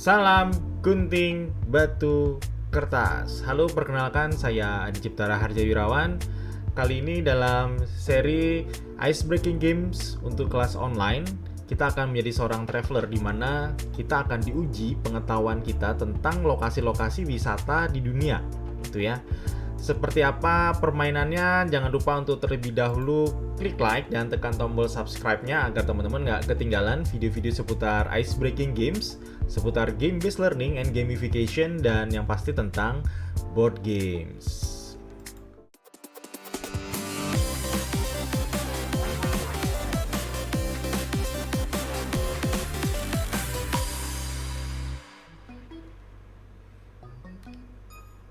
Salam gunting batu kertas. Halo, perkenalkan saya Adi Ciptara Harjawirawan. Kali ini dalam seri Icebreaking Games untuk kelas online, kita akan menjadi seorang traveler di mana kita akan diuji pengetahuan kita tentang lokasi-lokasi wisata di dunia, gitu ya. Seperti apa permainannya? Jangan lupa untuk terlebih dahulu klik like dan tekan tombol subscribe-nya agar teman-teman nggak ketinggalan video-video seputar Icebreaking Games, seputar game-based learning and gamification, dan yang pasti tentang board games.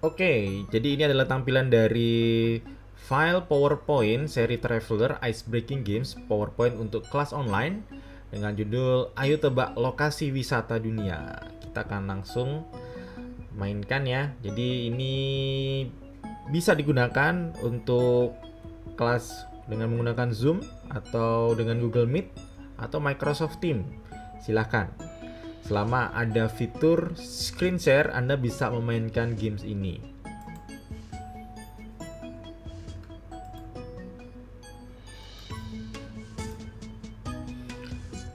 Oke, jadi ini adalah tampilan dari file PowerPoint seri Traveler Icebreaking Games PowerPoint untuk kelas online dengan judul Ayo Tebak Lokasi Wisata Dunia. Kita akan langsung mainkan ya. Jadi ini bisa digunakan untuk kelas dengan menggunakan Zoom atau dengan Google Meet atau Microsoft Teams. Silahkan. Selama ada fitur screen share, Anda bisa memainkan games ini.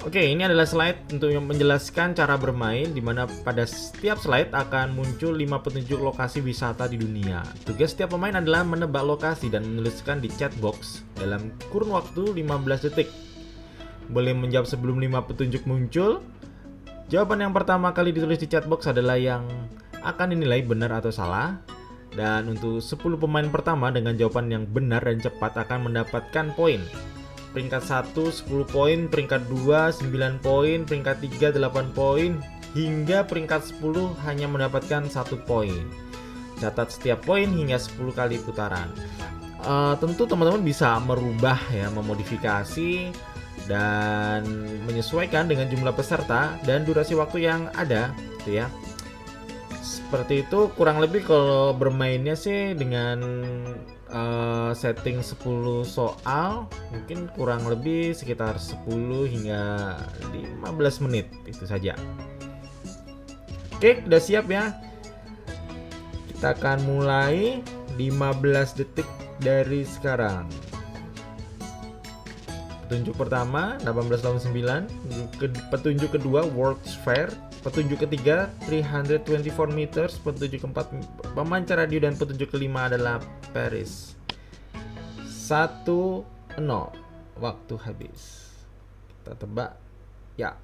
Oke, ini adalah slide untuk menjelaskan cara bermain, di mana pada setiap slide akan muncul 5 petunjuk lokasi wisata di dunia. Tugas setiap pemain adalah menebak lokasi dan menuliskan di chat box dalam kurun waktu 15 detik. Boleh menjawab sebelum 5 petunjuk muncul. Jawaban yang pertama kali ditulis di chatbox adalah yang akan dinilai benar atau salah. Dan untuk 10 pemain pertama dengan jawaban yang benar dan cepat akan mendapatkan poin. Peringkat 1 10 poin, peringkat 2 9 poin, peringkat 3 8 poin, hingga peringkat 10 hanya mendapatkan 1 poin. Catat setiap poin hingga 10 kali putaran. Tentu teman-teman bisa merubah ya, memodifikasi dan menyesuaikan dengan jumlah peserta dan durasi waktu yang ada, gitu ya. Seperti itu kurang lebih kalau bermainnya sih dengan setting 10 soal, mungkin kurang lebih sekitar 10 hingga 15 menit itu saja. Oke, udah siap ya? Kita akan mulai 15 detik dari sekarang. Petunjuk pertama 1889, petunjuk kedua World's Fair, petunjuk ketiga 324 meters, petunjuk keempat pemancar radio, dan petunjuk kelima adalah Paris. 1-0, waktu habis. Kita tebak ya.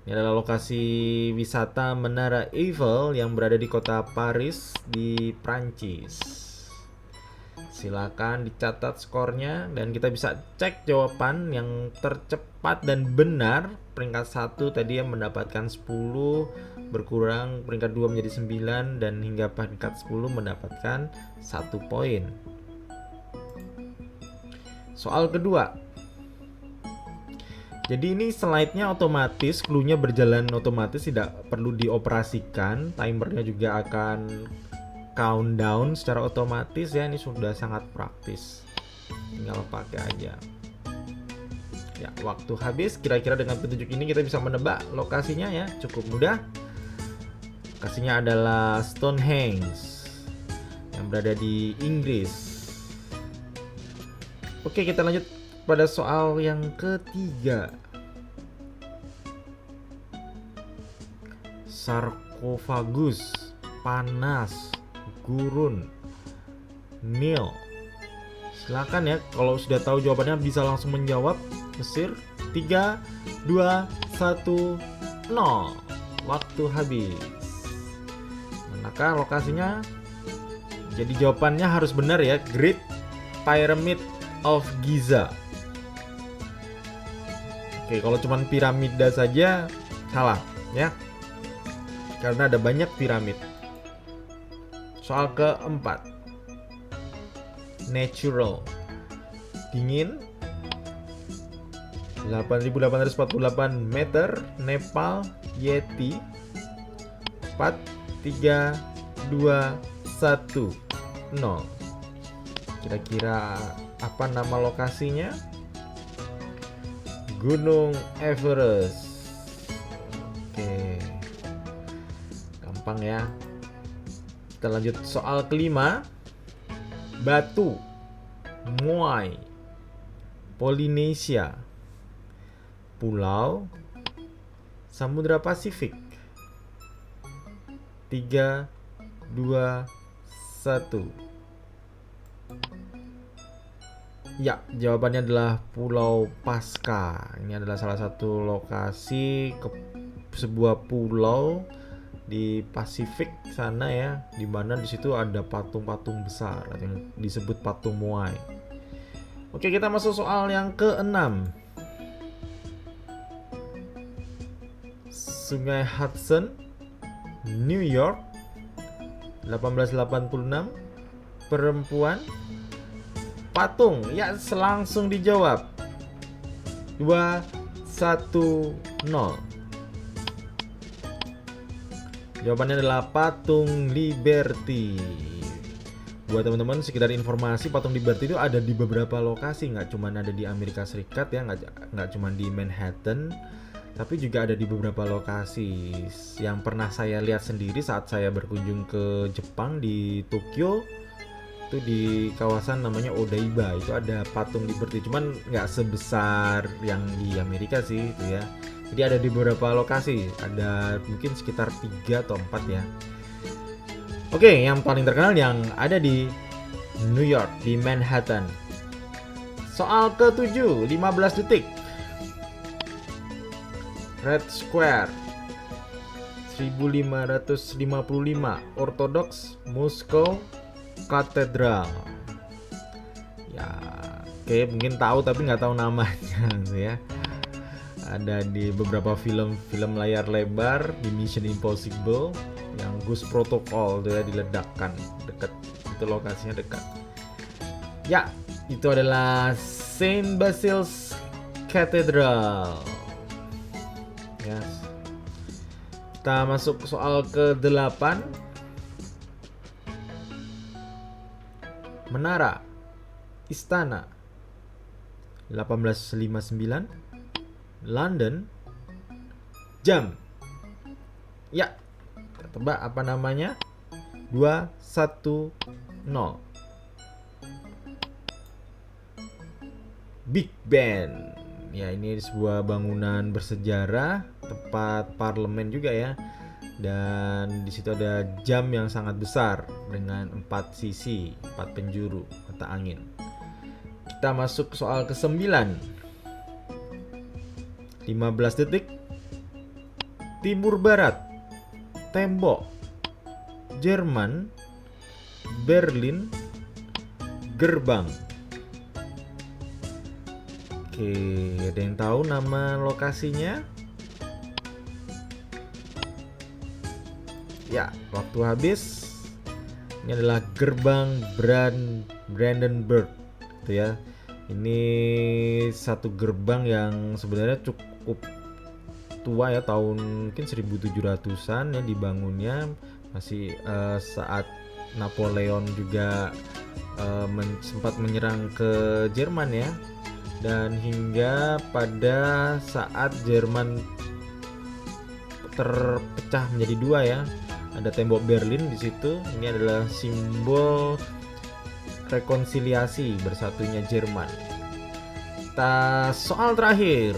Ini adalah lokasi wisata Menara Eiffel yang berada di kota Paris di Prancis. Silakan dicatat skornya dan kita bisa cek jawaban yang tercepat dan benar. Peringkat 1 tadi yang mendapatkan 10, berkurang peringkat 2 menjadi 9, dan hingga peringkat 10 mendapatkan 1 poin. Soal kedua. Jadi ini slide-nya otomatis, clue-nya berjalan otomatis, tidak perlu dioperasikan. Timernya juga akan countdown secara otomatis ya. Ini sudah sangat praktis, tinggal pakai aja ya. Waktu habis. Kira-kira dengan petunjuk ini kita bisa menebak lokasinya ya, cukup mudah. Lokasinya adalah Stonehenge yang berada di Inggris. Oke, kita lanjut pada soal yang ketiga. Sarkofagus, panas, gurun, Nil. Silakan ya, kalau sudah tahu jawabannya bisa langsung menjawab. Mesir. 3 2 1 0. Waktu habis. Manakah lokasinya? Jadi jawabannya harus benar ya. Great Pyramid of Giza. Oke, kalau cuma piramida saja salah ya, karena ada banyak piramid. Soal keempat. Natural. Dingin. 8.848 meter. Nepal. Yeti. 4 3 2 1 0. Kira-kira apa nama lokasinya? Gunung Everest. Oke. gampang ya. Kita lanjut soal kelima. Batu, Muay, Polinesia, Pulau, Samudra Pasifik. 3, 2, 1. Ya, jawabannya adalah Pulau Paska. Ini adalah salah satu lokasi sebuah pulau di Pasifik sana ya, di mana di situ ada patung-patung besar yang disebut patung Muay. Oke, kita masuk soal yang ke-6. Sungai Hudson, New York, 1886. Perempuan, patung. Ya, langsung dijawab. 2, 1, 0. Jawabannya adalah patung Liberty. Buat teman-teman, sekedar informasi, patung Liberty itu ada di beberapa lokasi, nggak cuma ada di Amerika Serikat ya, nggak cuma di Manhattan, tapi juga ada di beberapa lokasi. Yang pernah saya lihat sendiri saat saya berkunjung ke Jepang di Tokyo, itu di kawasan namanya Odaiba, itu ada patung Liberty, cuman nggak sebesar yang di Amerika sih itu ya. Jadi ada di beberapa lokasi, ada mungkin sekitar 3 atau 4 ya. Oke, yang paling terkenal yang ada di New York, di Manhattan. Soal ke-7, 15 detik. Red Square, 1555. Orthodox Moscow Cathedral. Ya, oke, mungkin tahu tapi nggak tahu namanya ya. Ada di beberapa film layar lebar, di Mission Impossible, yang Ghost Protocol tuh ya, diledakkan dekat, itu lokasinya dekat. Ya, itu adalah Saint Basil's Cathedral. Yes. Kita masuk soal ke-8. Menara, Istana, 1859. London, jam. Ya, kita tebak apa namanya? 2, 1, 0. Big Ben. Ya, ini sebuah bangunan bersejarah, tempat parlemen juga ya. Dan di situ ada jam yang sangat besar dengan 4 sisi, 4 penjuru mata angin. Kita masuk soal ke-9. 15 detik. Timur Barat, tembok, Jerman, Berlin, gerbang. Oke, ada yang tahu nama lokasinya? Ya, waktu habis. Ini adalah gerbang Brandenburg, gitu ya. Ini satu gerbang yang sebenarnya cukup tua ya, tahun mungkin 1700-an ya dibangunnya, masih saat Napoleon juga sempat menyerang ke Jerman ya. Dan hingga pada saat Jerman terpecah menjadi 2 ya, ada tembok Berlin di situ. Ini adalah simbol rekonsiliasi bersatunya Jerman. Kita soal terakhir.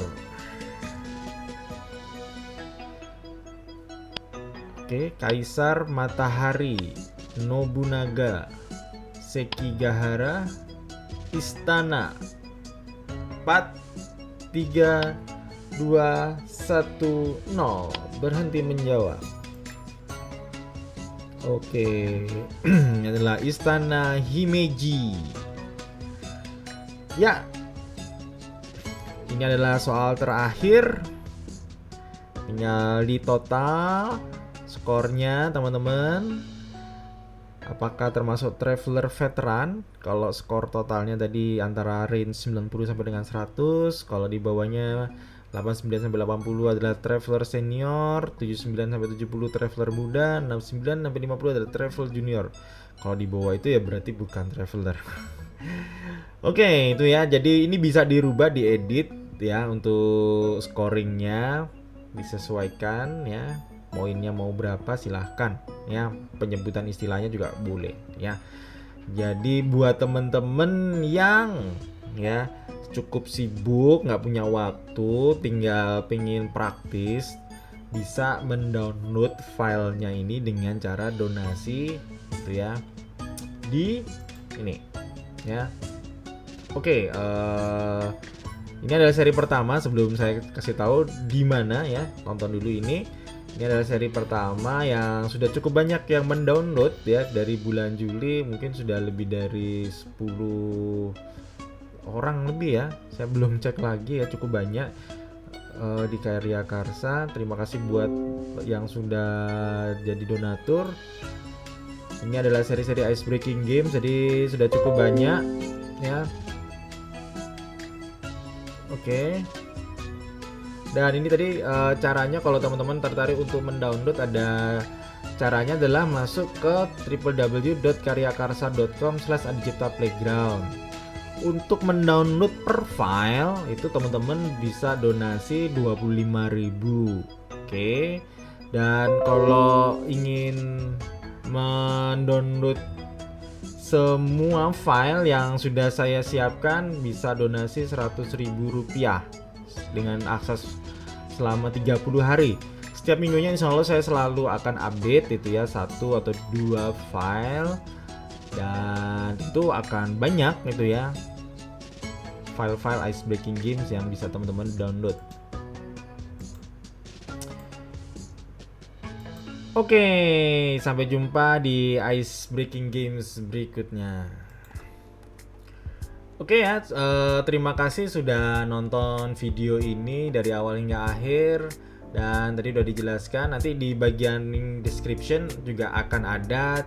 Oke, Kaisar Matahari, Nobunaga, Sekigahara, Istana. 4, 3, 2, 1, 0. Berhenti menjawab. Oke, ini adalah Istana Himeji. Ya, ini adalah soal terakhir. Tinggal di total skornya teman-teman. Apakah termasuk traveler veteran? Kalau skor totalnya tadi antara range 90 sampai dengan 100. Kalau di bawahnya 89 sampai 80 adalah traveler senior, 79 sampai 70 traveler muda, 69 sampai 50 adalah travel junior. Kalau di bawah itu ya berarti bukan traveler. Oke, itu ya. Jadi ini bisa dirubah, diedit ya untuk scoringnya, disesuaikan ya. poinnya mau berapa silahkan ya, penyebutan istilahnya juga boleh ya. Jadi buat temen-temen yang ya cukup sibuk, nggak punya waktu, tinggal pengen praktis, bisa mendownload filenya ini dengan cara donasi gitu ya di ini ya. Oke, ini adalah seri pertama. Sebelum saya kasih tahu di mana ya, tonton dulu ini. Ini adalah seri pertama yang sudah cukup banyak yang mendownload ya. Dari bulan Juli mungkin sudah lebih dari 10 orang lebih ya. Saya belum cek lagi ya, cukup banyak di Karya Karsa. Terima kasih buat yang sudah jadi donatur. Ini adalah seri-seri Ice Breaking Games, jadi sudah cukup banyak ya. Oke. Dan ini tadi caranya kalau teman-teman tertarik untuk mendownload, ada caranya adalah masuk ke www.karyakarsa.com/adiciptaplayground. Untuk mendownload per file itu teman-teman bisa donasi 25.000. Oke. Dan kalau ingin mendownload semua file yang sudah saya siapkan bisa donasi Rp100.000 dengan akses selama 30 hari. Setiap minggunya insya Allah saya selalu akan update itu ya, 1 atau 2 file, dan itu akan banyak itu ya file-file Ice Breaking Games yang bisa teman-teman download. Oke, sampai jumpa di Ice Breaking Games berikutnya. Oke ya, terima kasih sudah nonton video ini dari awal hingga akhir. Dan tadi udah dijelaskan, nanti di bagian description juga akan ada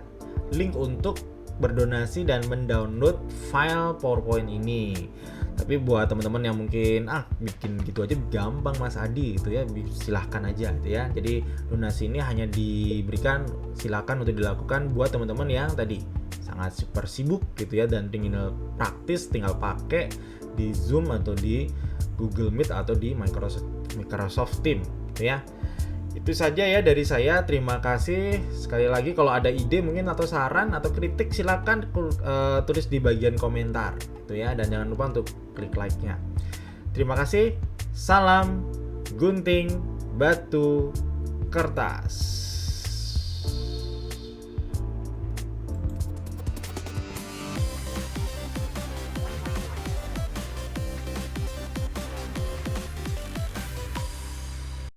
link untuk berdonasi dan mendownload file PowerPoint ini. Tapi buat teman-teman yang mungkin bikin gitu aja gampang Mas Adi gitu ya, silahkan aja gitu ya. Jadi donasi ini hanya diberikan, silakan untuk dilakukan buat teman-teman yang tadi sangat super sibuk gitu ya dan tinggal praktis, tinggal pakai di Zoom atau di Google Meet atau di Microsoft Teams gitu ya. Itu saja ya dari saya. Terima kasih sekali lagi. Kalau ada ide mungkin atau saran atau kritik silakan tulis di bagian komentar gitu ya, dan jangan lupa untuk klik like-nya. Terima kasih. Salam gunting batu kertas.